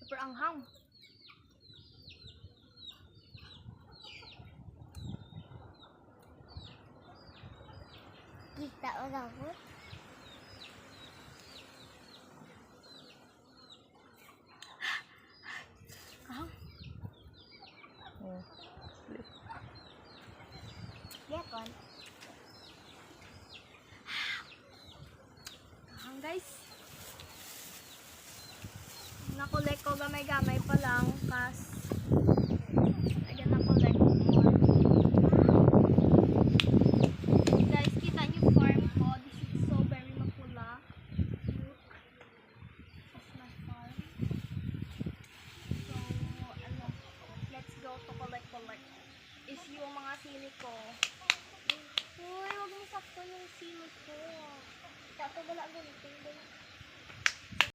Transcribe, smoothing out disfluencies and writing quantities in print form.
Super anghang. Kita orang pun. Kahang. Oh. Dia kan. Kahang guys. Nakolek ko gamay-gamay pa lang. Kas. Again nakolek ko more. Guys, kita niyo farm ko. This is so very mapula. Look. That's my farm. So, ano. Let's go to collect. Is yung mga sili ko. Uy, huwag mo sakto yung sili ko. Tak tahu balak gini.